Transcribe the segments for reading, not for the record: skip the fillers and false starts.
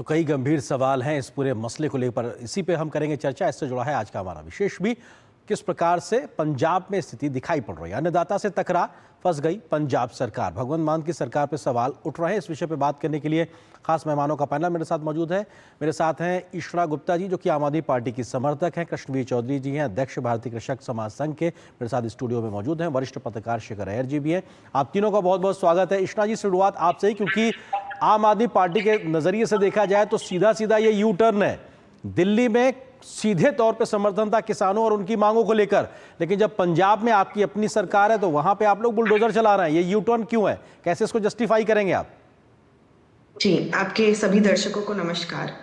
तो कई गंभीर सवाल हैं इस पूरे मसले को लेकर, इसी पे हम करेंगे चर्चा। इससे जुड़ा है आज का हमारा विशेष भी। किस प्रकार से पंजाब में स्थिति दिखाई पड़ रही है, अन्नदाता से टकरा फंस गई पंजाब सरकार, भगवंत मान की सरकार पे सवाल उठ रहे हैं। इस विषय पे बात करने के लिए खास मेहमानों का पैनल मेरे साथ मौजूद है। मेरे साथ हैं इशरा गुप्ता जी, जो कि आम आदमी पार्टी की समर्थक हैं। कृष्णवीर चौधरी जी हैं, अध्यक्ष भारतीय कृषक समाज संघ के, मेरे साथ स्टूडियो में मौजूद हैं। वरिष्ठ पत्रकार शेखर अय्यर जी भी हैं। आप तीनों का बहुत बहुत स्वागत है। इशरा जी, शुरुआत आपसे ही, क्योंकि आम आदमी पार्टी के नजरिए से देखा जाए तो सीधा सीधा ये यू टर्न है। दिल्ली में सीधे तौर पे समर्थन था किसानों और उनकी मांगों को लेकर, लेकिन जब पंजाब में आपकी अपनी सरकार है तो वहां पे आप लोग बुलडोजर चला रहे हैं। ये यू टर्न क्यों है, कैसे इसको जस्टिफाई करेंगे आप? जी, आपके सभी दर्शकों को नमस्कार।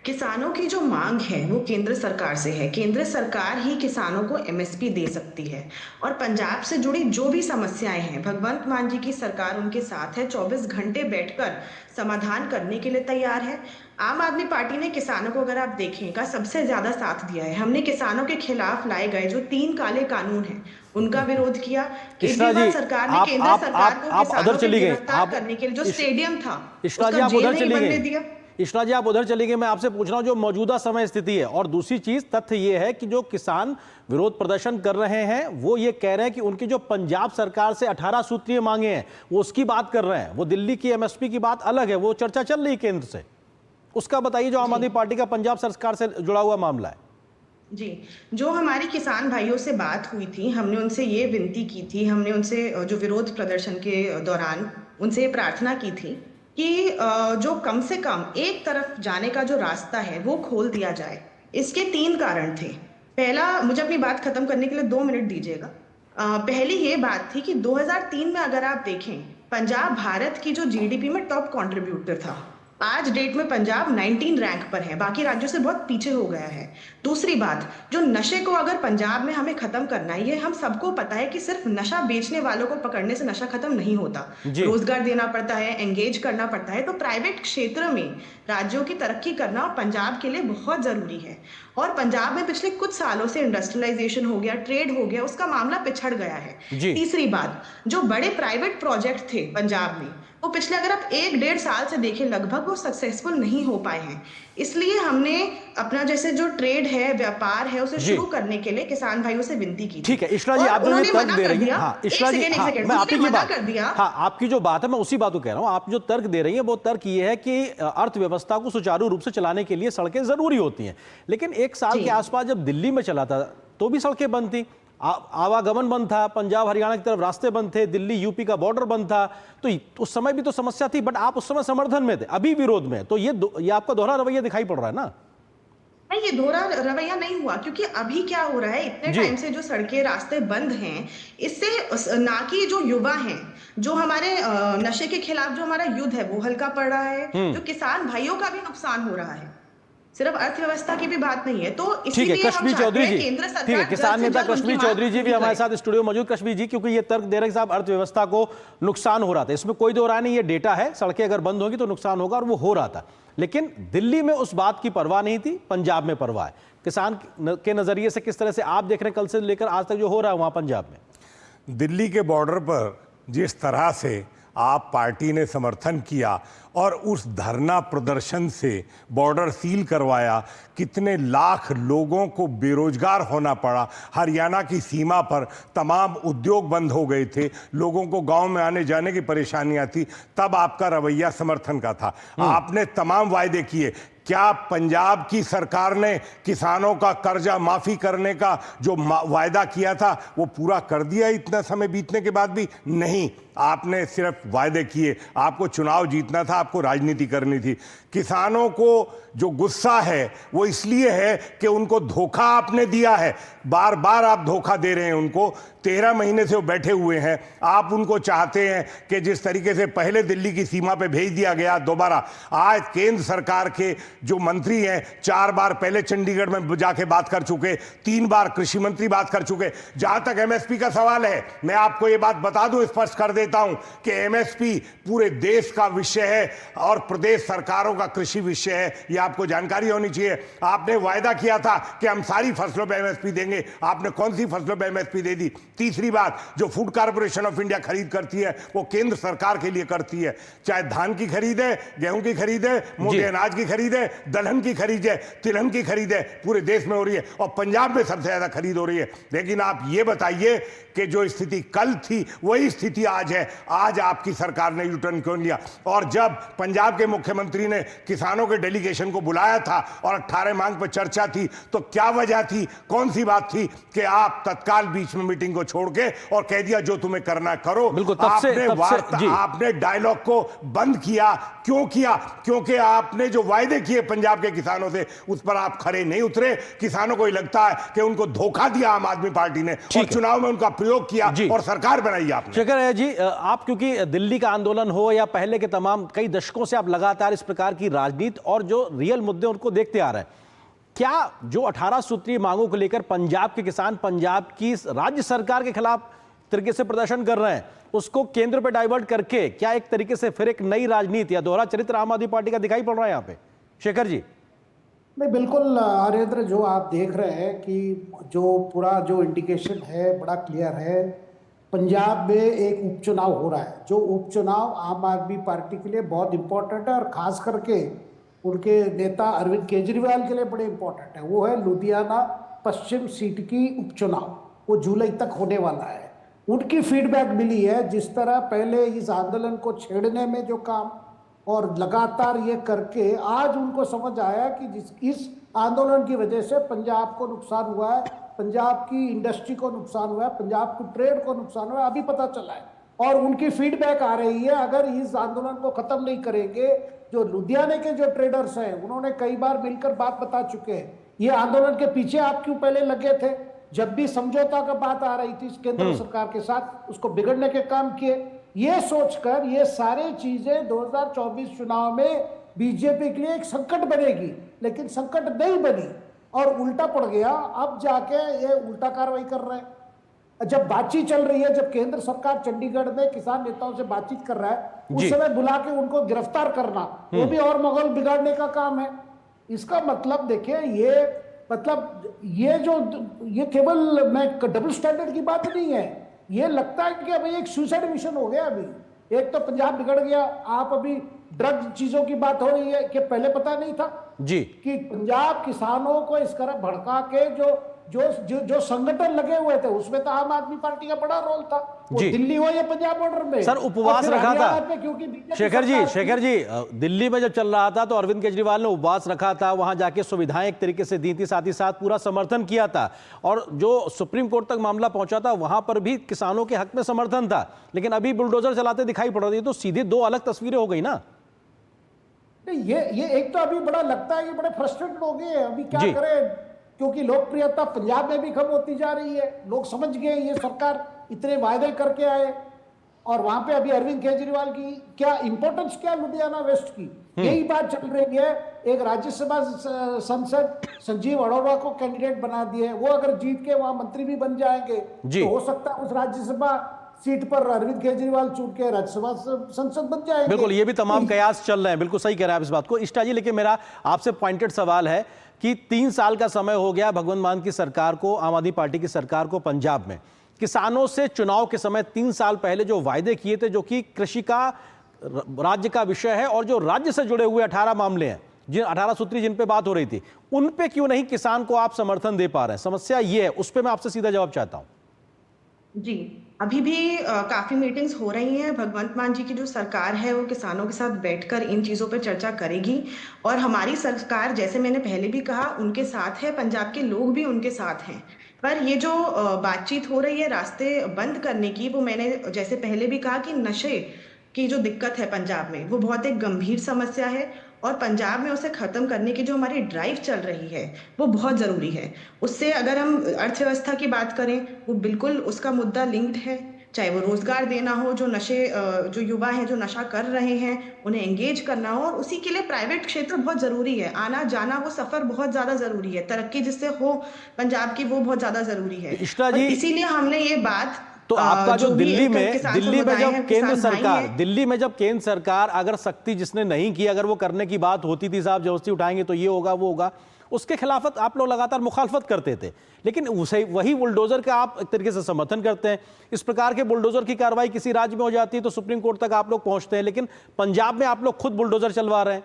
किसानों की जो मांग है वो केंद्र सरकार से है। केंद्र सरकार ही किसानों को एमएसपी दे सकती है और पंजाब से जुड़ी जो भी समस्याएं हैं, भगवंत मान जी की सरकार उनके साथ है, 24 घंटे बैठकर समाधान करने के लिए तैयार है। आम आदमी पार्टी ने किसानों को, अगर आप देखेंगे, सबसे ज्यादा साथ दिया है। हमने किसानों के खिलाफ लाए गए जो 3 काले कानून हैं उनका विरोध किया। केजरीवाल सरकार ने केंद्र सरकार को किसानों को गिरफ्तार करने के लिए जो स्टेडियम था उसका जेल नहीं बनने दिया। इशरा जी, आप उधर चली गए। मैं आपसे पूछ रहा हूं जो मौजूदा समय स्थिति है, और दूसरी चीज तथ्य ये है कि जो किसान विरोध प्रदर्शन कर रहे हैं वो ये कह रहे हैं कि उनकी जो पंजाब सरकार से 18 सूत्रीय मांगे हैं वो उसकी बात कर रहे हैं। वो दिल्ली की एमएसपी की बात अलग है, वो चर्चा चल रही केंद्र से। उसका बताइए, जो आम आदमी पार्टी का पंजाब सरकार से जुड़ा हुआ मामला है। जी, जो हमारी किसान भाइयों से बात हुई थी, हमने उनसे ये विनती की थी, हमने उनसे जो विरोध प्रदर्शन के दौरान उनसे ये प्रार्थना की थी कि जो कम से कम एक तरफ जाने का जो रास्ता है वो खोल दिया जाए। इसके 3 कारण थे। पहला, मुझे अपनी बात खत्म करने के लिए 2 मिनट दीजिएगा। पहली ये बात थी कि 2003 में अगर आप देखें, पंजाब भारत की जो जीडीपी में टॉप कंट्रीब्यूटर था। आज डेट में पंजाब 19 रैंक पर है, बाकी राज्यों से बहुत पीछे हो गया है। दूसरी बात, जो नशे को अगर पंजाब में हमें खत्म करना है, ये हम सबको पता है कि सिर्फ नशा बेचने वालों को पकड़ने से नशा खत्म नहीं होता। रोजगार देना पड़ता है, एंगेज करना पड़ता है। तो प्राइवेट क्षेत्र में राज्यों की तरक्की करना पंजाब के लिए बहुत जरूरी है। और पंजाब में पिछले कुछ सालों से इंडस्ट्रियलाइजेशन हो गया, ट्रेड हो गया, उसका मामला पिछड़ गया है। तीसरी बात, जो बड़े प्राइवेट प्रोजेक्ट थे पंजाब में, वो पिछले अगर आप 1-1.5 साल से देखें, लगभग वो सक्सेसफुल नहीं हो पाए हैं। इसलिए हमने अपना जैसे जो ट्रेड है, व्यापार है, उसे शुरू करने के लिए किसान भाइयों से विनती की। ठीक है इशरा जी, आप जो ये तर्क दे रही हैं, हाँ इशरा जी, मैं आपकी बात कर दिया। हाँ, आपकी जो बात है मैं उसी बात को कह रहा हूँ। आप जो तर्क दे रही हैं वो तर्क ये है कि अर्थव्यवस्था को सुचारू रूप से चलाने के लिए सड़कें जरूरी होती हैं, लेकिन 1 साल के आसपास जब दिल्ली में चला था तो भी सड़कें बंद थी, आवागमन बंद था, पंजाब हरियाणा की तरफ रास्ते बंद थे, दिल्ली यूपी का बॉर्डर बंद था। तो उस समय भी तो समस्या थी, बट आप उस समय समर्थन में थे, अभी विरोध में। तो ये आपका दोहरा रवैया दिखाई पड़ रहा है ना? नहीं, ये दोहरा रवैया नहीं हुआ, क्योंकि अभी क्या हो रहा है, इतने टाइम से जो सड़कें रास्ते बंद हैं, इससे ना कि जो युवा हैं, जो हमारे नशे के खिलाफ जो हमारा युद्ध है वो हल्का पड़ रहा है, जो किसान भाइयों का भी नुकसान हो रहा है। सिर्फ अर्थव्यवस्था की भी बात नहीं है। तो ठीक है, कृष्णवीर चौधरी जी, ठीक है, किसान नेता कृष्णवीर चौधरी जी भी हमारे साथ स्टूडियो में मौजूद। कृष्णवीर जी, क्योंकि ये तर्क दे रहे हैं साहब अर्थव्यवस्था को नुकसान हो रहा था, इसमें कोई दो राय नहीं, ये डेटा है, सड़कें अगर बंद होगी तो नुकसान होगा, और वो हो रहा था। लेकिन दिल्ली में उस बात की परवाह नहीं थी, पंजाब में परवाह है। किसान के नजरिए से किस तरह से आप देख रहे हैं, कल से लेकर आज तक जो हो रहा है वहां पंजाब में? दिल्ली के बॉर्डर पर जिस तरह से आप पार्टी ने समर्थन किया और उस धरना प्रदर्शन से बॉर्डर सील करवाया, कितने लाख लोगों को बेरोजगार होना पड़ा। हरियाणा की सीमा पर तमाम उद्योग बंद हो गए थे, लोगों को गांव में आने जाने की परेशानियां थी, तब आपका रवैया समर्थन का था। आपने तमाम वायदे किए। क्या पंजाब की सरकार ने किसानों का कर्जा माफी करने का जो वायदा किया था वो पूरा कर दिया इतना समय बीतने के बाद भी? नहीं, आपने सिर्फ वायदे किए। आपको चुनाव जीतना था, आपको राजनीति करनी थी। किसानों को जो गुस्सा है वो इसलिए है कि उनको धोखा आपने दिया है, बार बार आप धोखा दे रहे हैं उनको। 13 महीने से वो बैठे हुए हैं। आप उनको चाहते हैं कि जिस तरीके से पहले दिल्ली की सीमा पे भेज दिया गया, दोबारा आज केंद्र सरकार के जो मंत्री हैं 4 बार पहले चंडीगढ़ में जाके बात कर चुके, 3 बार कृषि मंत्री बात कर चुके। जहां तक एमएसपी का सवाल है, मैं आपको ये बात बता दूं, स्पष्ट कर देता हूं कि एमएसपी पूरे देश का विषय है, और प्रदेश सरकारों का कृषि विषय है, ये आपको जानकारी होनी चाहिए। आपने वायदा किया था कि हम सारी फसलों पे एमएसपी देंगे, आपने कौन सी फसलों पे एमएसपी दे दी? तीसरी बात, जो फूड कॉर्पोरेशन ऑफ इंडिया खरीद करती है वो केंद्र सरकार के लिए करती है, चाहे धान की खरीद है, गेहूं की खरीद है, मोटे अनाज की खरीद है, दलहन की खरीद है, तिलहन की खरीद है, पूरे देश में हो रही है और पंजाब में सबसे ज्यादा खरीद हो रही है। लेकिन आप ये बताइए कि जो स्थिति कल थी वही स्थिति आज है। आज आपकी सरकार ने यू टर्न क्यों लिया? और जब पंजाब के मुख्यमंत्री ने किसानों के डेलीगेशन को बुलाया था और 18 मांग पर चर्चा थी, तो क्या वजह थी, कौन सी बात थी कि आप तत्काल बीच में मीटिंग को छोड़ के और कह दिया जो तुम्हें करना करो? बिल्कुल, आपने डायलॉग को बंद किया। क्यों किया? क्योंकि आपने जो वायदे किए पंजाब के किसानों से उस पर आप खरे नहीं उतरे। किसानों को लगता है कि उनको धोखा दिया आम आदमी पार्टी ने और चुनाव में उनका प्रयोग किया और सरकार बनाई आपने। शेखर जी, आप क्योंकि दिल्ली का आंदोलन हो या पहले के तमाम कई दशकों से आप लगातार इस प्रकार की राजनीति और जो रियल मुद्दे उनको देखते आ रहे हैं, क्या जो 18 सूत्रीय मांगों को लेकर पंजाब के किसान पंजाब की राज्य सरकार के खिलाफ तरीके से प्रदर्शन कर रहे हैं, उसको केंद्र पर डाइवर्ट करके क्या एक तरीके से फिर एक नई राजनीति या दोहरा चरित्र आम आदमी पार्टी का दिखाई पड़ रहा है यहाँ पे? शेखर जी। नहीं, बिल्कुल आर्यद्र, जो आप देख रहे हैं कि जो पूरा जो इंडिकेशन है बड़ा क्लियर है। पंजाब में एक उपचुनाव हो रहा है, जो उपचुनाव आम आदमी पार्टी के लिए बहुत इंपॉर्टेंट है और खास करके उनके नेता अरविंद केजरीवाल के लिए बड़े इंपॉर्टेंट है। वो है लुधियाना पश्चिम सीट की उपचुनाव, वो जुलाई तक होने वाला है। उनकी फीडबैक मिली है, जिस तरह पहले इस आंदोलन को छेड़ने में जो काम और लगातार ये करके आज उनको समझ आया कि इस आंदोलन की वजह से पंजाब को नुकसान हुआ है, पंजाब की इंडस्ट्री को नुकसान हुआ है, पंजाब की ट्रेड को नुकसान हुआ है, अभी पता चला है। और उनकी फीडबैक आ रही है, अगर इस आंदोलन को खत्म नहीं करेंगे, जो लुधियाने के जो ट्रेडर्स हैं उन्होंने कई बार मिलकर बात बता चुके हैं, ये आंदोलन के पीछे आप क्यों पहले लगे थे? जब भी समझौता का बात आ रही थी केंद्र सरकार के साथ, उसको बिगड़ने के काम किए। ये सोचकर ये सारी चीजें 2024 चुनाव में बीजेपी के लिए एक संकट बनेगी, लेकिन संकट नहीं बनी और उल्टा पड़ गया। अब जाके ये उल्टा कार्रवाई कर रहे हैं। जब बातचीत चल रही है, जब केंद्र सरकार चंडीगढ़ में किसान नेताओं से बातचीत कर रहा है, उस समय बुला के उनको गिरफ्तार करना, वो भी और माहौल बिगाड़ने का काम है। इसका मतलब देखिए, ये केवल मैं डबल स्टैंडर्ड की बात नहीं है। ये लगता है कि अभी एक सुसाइड मिशन हो गया। अभी एक तो पंजाब बिगड़ गया, आप अभी ड्रग चीजों की बात हो रही है कि पहले पता नहीं था जी कि पंजाब किसानों को इस तरह भड़का के जो संगठन लगे हुए थे उसमें तो आम आदमी पार्टी का बड़ा रोल था। वो दिल्ली हो या पंजाब बॉर्डर में सर उपवास रखा था। क्योंकि शेखर जी दिल्ली में जब चल रहा था तो अरविंद केजरीवाल ने उपवास रखा था, वहां जाके सुविधाएं एक तरीके से दी थी, साथ ही साथ पूरा समर्थन किया था और जो सुप्रीम कोर्ट तक मामला पहुंचा था वहां पर भी किसानों के हक में समर्थन था। लेकिन अभी बुलडोजर चलाते दिखाई पड़ रही है, तो सीधे दो अलग तस्वीरें हो गई ना। ये एक तो अभी बड़ा लगता है कि बड़े फ्रस्ट्रेटेड हो गए हैं। अभी क्या करें, क्योंकि लोकप्रियता पंजाब में भी कम होती जा रही है। लोग समझ गए ये सरकार इतने वायदे करके आए और वहां पे अभी अरविंद केजरीवाल की क्या इंपॉर्टेंस, क्या लुधियाना वेस्ट की, यही बात चल रही है। एक राज्यसभा सांसद संजीव अरोड़ा को कैंडिडेट बना दिए, वो अगर जीत के वहां मंत्री भी बन जाएंगे तो हो सकता है उस राज्यसभा सीट पर अरविंद केजरीवाल चुन के राज्यसभा संसद बन जाएंगे। बिल्कुल, ये भी तमाम कयास चल रहे हैं। बिल्कुल सही कह रहे हैं आप इस बात को इष्टा जी। लेकिन मेरा आपसे पॉइंटेड सवाल है कि 3 साल का समय हो गया भगवंत मान की सरकार को, आम आदमी पार्टी की सरकार को पंजाब में। किसानों से चुनाव के समय 3 साल पहले जो वायदे किए थे, जो कि कृषि का राज्य का विषय है और जो राज्य से जुड़े हुए 18 मामले हैं, जिन 18 सूत्री जिन पे बात हो रही थी, उन पे क्यों नहीं किसान को आप समर्थन दे पा रहे हैं? समस्या ये है, उस पर मैं आपसे सीधा जवाब चाहता हूं। जी, अभी भी काफी मीटिंग्स हो रही हैं। भगवंत मान जी की जो सरकार है वो किसानों के साथ बैठकर इन चीज़ों पर चर्चा करेगी और हमारी सरकार, जैसे मैंने पहले भी कहा, उनके साथ है, पंजाब के लोग भी उनके साथ हैं। पर ये जो बातचीत हो रही है रास्ते बंद करने की, वो मैंने जैसे पहले भी कहा कि नशे की जो दिक्कत है पंजाब में, वो बहुत एक गंभीर समस्या है और पंजाब में उसे ख़त्म करने की जो हमारी ड्राइव चल रही है वो बहुत ज़रूरी है। उससे अगर हम अर्थव्यवस्था की बात करें, वो बिल्कुल उसका मुद्दा लिंक्ड है। चाहे वो रोज़गार देना हो, जो युवा हैं जो नशा कर रहे हैं उन्हें एंगेज करना हो, और उसी के लिए प्राइवेट क्षेत्र बहुत ज़रूरी है। आना जाना वो सफ़र बहुत ज़्यादा ज़रूरी है, तरक्की जिससे हो पंजाब की वो बहुत ज़्यादा ज़रूरी है। इसीलिए हमने ये बात तो आपका जो जो भी दिल्ली एक में किसान दिल्ली में समुदाय जब है, केंद्र किसान भाई सरकार हैं। दिल्ली में जब केंद्र सरकार अगर सख्ती जिसने नहीं की, अगर वो करने की बात होती थी, साहब जबरदस्ती उठाएंगे तो ये होगा वो होगा, उसके खिलाफत आप लोग लगातार मुखालफत करते थे। लेकिन उसे वही बुलडोजर का आप एक तरीके से समर्थन करते हैं। इस प्रकार के बुलडोजर की कार्रवाई किसी राज्य में हो जाती है तो सुप्रीम कोर्ट तक आप लोग पहुंचते हैं, लेकिन पंजाब में आप लोग खुद बुलडोजर चलवा रहे हैं।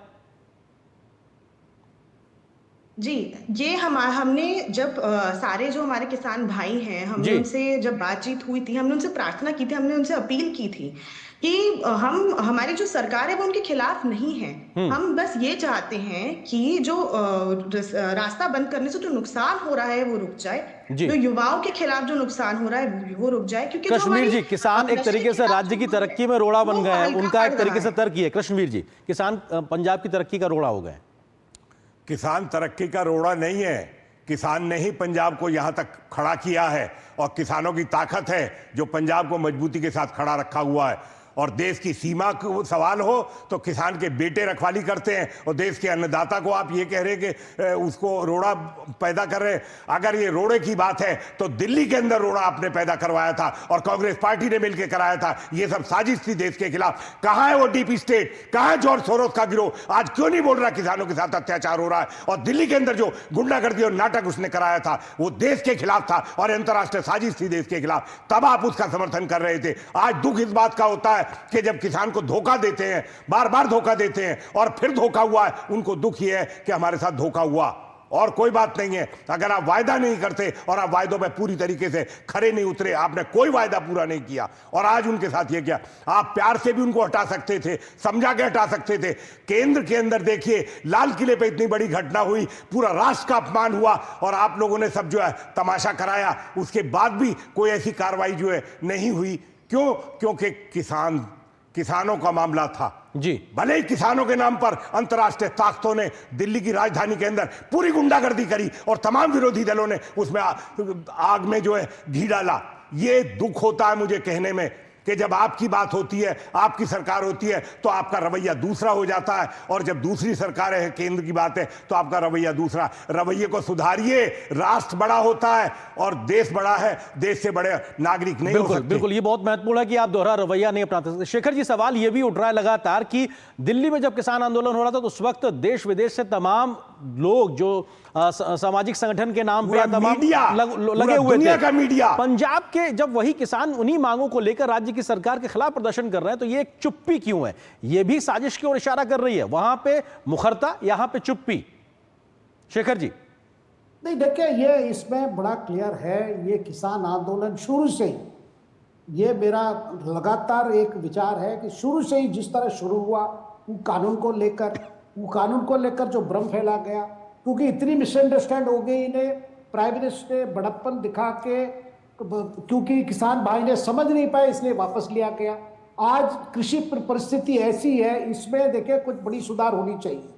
जी, ये हमने जब सारे जो हमारे किसान भाई हैं, हमने जी। उनसे जब बातचीत हुई थी, हमने उनसे प्रार्थना की थी, हमने उनसे अपील की थी कि हम हमारी जो सरकार है वो उनके खिलाफ नहीं है। हम बस ये चाहते हैं कि जो रास्ता बंद करने से जो नुकसान हो रहा है वो रुक जाए, जी। जो युवाओं के खिलाफ जो नुकसान हो रहा है वो रुक जाए, क्योंकि जो कृष्णवीर हमारी जी, किसान एक नशे तरीके के से खिलाफ राज्य जो की मुहिम है, तरक्की में रोड़ा बन वो गए हैं, हल्का उनका एक पड़ तरीके रहा से है। तर्क ही है। कृष्णवीर जी, किसान पंजाब की तरक्की का रोड़ा हो गए हैं। किसान तरक्की का रोड़ा नहीं है, किसान ने ही पंजाब को यहां तक खड़ा किया है और किसानों की ताकत है जो पंजाब को मजबूती के साथ खड़ा रखा हुआ है। और देश की सीमा को सवाल हो तो किसान के बेटे रखवाली करते हैं और देश के अन्नदाता को आप ये कह रहे हैं कि उसको रोड़ा पैदा कर रहे हैं। अगर ये रोड़े की बात है तो दिल्ली के अंदर रोड़ा आपने पैदा करवाया था और कांग्रेस पार्टी ने मिलकर कराया था। ये सब साजिश थी देश के खिलाफ। कहां है वो डीप स्टेट, कहां है जॉर्ज सोरोस का गिरोह? आज क्यों नहीं बोल रहा किसानों के साथ अत्याचार हो रहा है? और दिल्ली के अंदर जो गुंडागर्दी और नाटक उसने कराया था वो देश के खिलाफ था और अंतर्राष्ट्रीय साजिश थी देश के खिलाफ। तब आप उसका समर्थन कर रहे थे। आज दुख इस बात का होता है कि जब किसान को धोखा देते हैं, बार बार धोखा देते हैं और फिर धोखा हुआ है, उनको दुख ये है कि हमारे साथ धोखा हुआ और कोई बात नहीं है। अगर आप वायदा नहीं करते और आप वायदों पे पूरी तरीके से खरे नहीं उतरे, आपने कोई वायदा पूरा नहीं किया और आज उनके साथ ये किया। आप प्यार से भी उनको हटा सकते थे, समझा के हटा सकते थे। केंद्र के अंदर देखिए, लाल किले पे इतनी बड़ी घटना हुई, पूरा राष्ट्र का अपमान हुआ और आप लोगों ने सब जो है तमाशा कराया। उसके बाद भी कोई ऐसी कार्रवाई जो है नहीं हुई। क्यों? क्योंकि किसानों का मामला था। जी। भले ही किसानों के नाम पर अंतर्राष्ट्रीय ताकतों ने दिल्ली की राजधानी के अंदर पूरी गुंडागर्दी करी और तमाम विरोधी दलों ने उसमें आग में जो है घी डाला। ये दुख होता है मुझे कहने में कि जब आपकी बात होती है, आपकी सरकार होती है तो आपका रवैया दूसरा हो जाता है और जब दूसरी सरकार है, केंद्र की बात है, तो आपका रवैया दूसरा। रवैये को सुधारिए। राष्ट्र बड़ा होता है और देश बड़ा है, देश से बड़े नागरिक नहीं हो सकते। बिल्कुल, ये बहुत महत्वपूर्ण है कि आप दोहरा रवैया नहीं अपनाते। शेखर जी, सवाल ये भी उठ रहा है लगातार कि दिल्ली में जब किसान आंदोलन हो रहा था तो उस वक्त देश विदेश से तमाम लोग जो सामाजिक संगठन के नाम पे तमाम लगे हुए थे, का मीडिया पंजाब के जब वही किसान उन्हीं मांगों को लेकर राज्य की सरकार के खिलाफ प्रदर्शन कर रहे हैं, तो ये एक चुप्पी क्यों है? ये भी साजिश की ओर इशारा कर रही है। वहां पे मुखरता, यहां पे चुप्पी। शेखर जी, नहीं, देखिए, ये इसमें बड़ा क्लियर है। ये किसान आंदोलन शुरू से ही, ये मेरा लगातार एक विचार है कि शुरू से ही जिस तरह शुरू हुआ, वो कानून को लेकर जो भ्रम फैला गया, क्योंकि इतनी मिसअंडरस्टैंड हो गई इन्हें, प्राइम मिनिस्टर ने बड़प्पन दिखा के, क्योंकि किसान भाई ने समझ नहीं पाए इसलिए वापस लिया गया। आज कृषि परिस्थिति ऐसी है, इसमें देखिए कुछ बड़ी सुधार होनी चाहिए।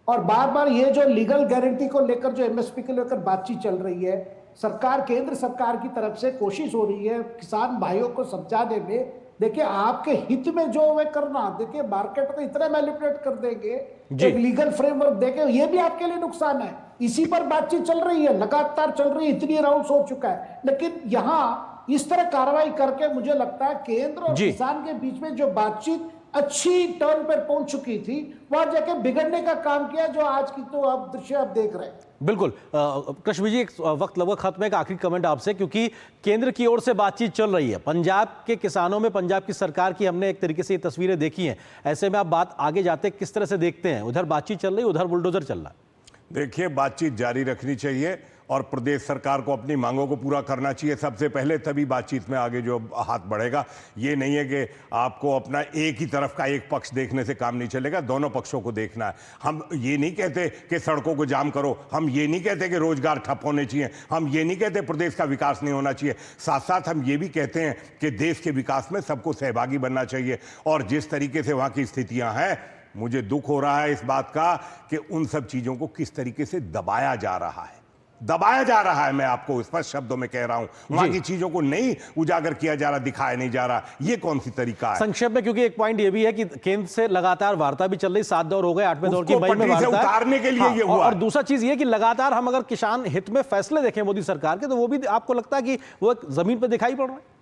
और बार बार ये जो लीगल गारंटी को लेकर, जो एमएसपी को लेकर बातचीत चल रही है, सरकार, केंद्र सरकार की तरफ से कोशिश हो रही है किसान भाइयों को समझाने में। देखिए, आपके हित में जो वे करना, देखिए मार्केट को इतना मैनिपुलेट कर देंगे, एक लीगल फ्रेमवर्क देके, ये भी आपके लिए नुकसान है। इसी पर बातचीत चल रही है, लगातार चल रही है, इतनी राउंड्स हो चुका है। लेकिन यहाँ इस तरह कार्रवाई करके मुझे लगता है केंद्र और किसान के बीच में जो बातचीत अच्छी टर्न पर पहुंच चुकी थी, वहां जाके बिगड़ने का काम किया, जो आज की तो आप दृश्य आप देख रहे हैं। बिल्कुल। कृष्ण जी, एक वक्त लगभग खत्म है, एक आखिरी कमेंट आपसे, क्योंकि केंद्र की ओर से बातचीत चल रही है, पंजाब के किसानों में पंजाब की सरकार की हमने एक तरीके से ये तस्वीरें देखी हैं। ऐसे में आप बात आगे जाते किस तरह से देखते हैं? उधर बातचीत चल रही है, उधर बुलडोजर चल रहा है। देखिए, बातचीत जारी रखनी चाहिए और प्रदेश सरकार को अपनी मांगों को पूरा करना चाहिए सबसे पहले, तभी बातचीत में आगे जो हाथ बढ़ेगा। ये नहीं है कि आपको अपना एक ही तरफ का एक पक्ष देखने से काम नहीं चलेगा, दोनों पक्षों को देखना है। हम ये नहीं कहते कि सड़कों को जाम करो, हम ये नहीं कहते कि रोजगार ठप होने चाहिए, हम ये नहीं कहते प्रदेश का विकास नहीं होना चाहिए। साथ साथ हम ये भी कहते हैं कि देश के विकास में सबको सहभागी बनना चाहिए। और जिस तरीके से वहाँ की स्थितियाँ हैं, मुझे दुख हो रहा है इस बात का कि उन सब चीज़ों को किस तरीके से दबाया जा रहा है। मैं आपको स्पष्ट शब्दों में कह रहा हूं, वहां की चीजों को नहीं उजागर किया जा रहा, दिखाया नहीं जा रहा। ये कौन सी तरीका है? संक्षेप में, क्योंकि एक पॉइंट ये भी है कि केंद्र से लगातार वार्ता भी चल रही, 7 दौर हो गए, 8वें दौर की मई में वार्ता है, उतारने के लिए ये हुआ। और दूसरा चीज ये कि लगातार हम अगर किसान हित में फैसले देखें मोदी सरकार के, तो वो भी आपको लगता है कि वो जमीन पर दिखाई पड़ रहा है?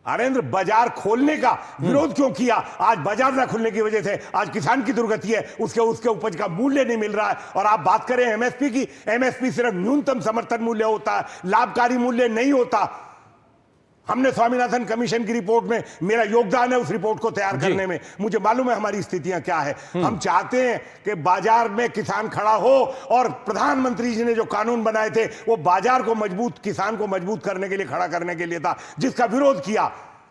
नरेंद्र, बाजार खोलने का विरोध क्यों किया? आज बाजार ना खुलने की वजह से आज किसान की दुर्गति है, उसके उपज का मूल्य नहीं मिल रहा है। और आप बात करें एमएसपी की, एमएसपी सिर्फ न्यूनतम समर्थन मूल्य होता है, लाभकारी मूल्य नहीं होता। हमने स्वामीनाथन कमीशन की रिपोर्ट में, मेरा योगदान है उस रिपोर्ट को तैयार करने में, मुझे मालूम है हमारी स्थितियां क्या है। हम चाहते हैं कि बाजार में किसान खड़ा हो, और प्रधानमंत्री जी ने जो कानून बनाए थे वो बाजार को मजबूत, किसान को मजबूत करने के लिए, खड़ा करने के लिए था, जिसका विरोध किया।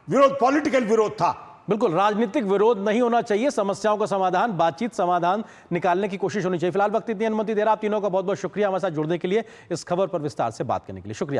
विरोध पॉलिटिकल विरोध था। बिल्कुल, राजनीतिक विरोध नहीं होना चाहिए, समस्याओं का समाधान, बातचीत, समाधान निकालने की कोशिश होनी चाहिए। फिलहाल वक्त इतनी अनुमति दे रहा, आप तीनों का बहुत बहुत शुक्रिया हमारे साथ जुड़ने के लिए, इस खबर पर विस्तार से बात करने के लिए शुक्रिया।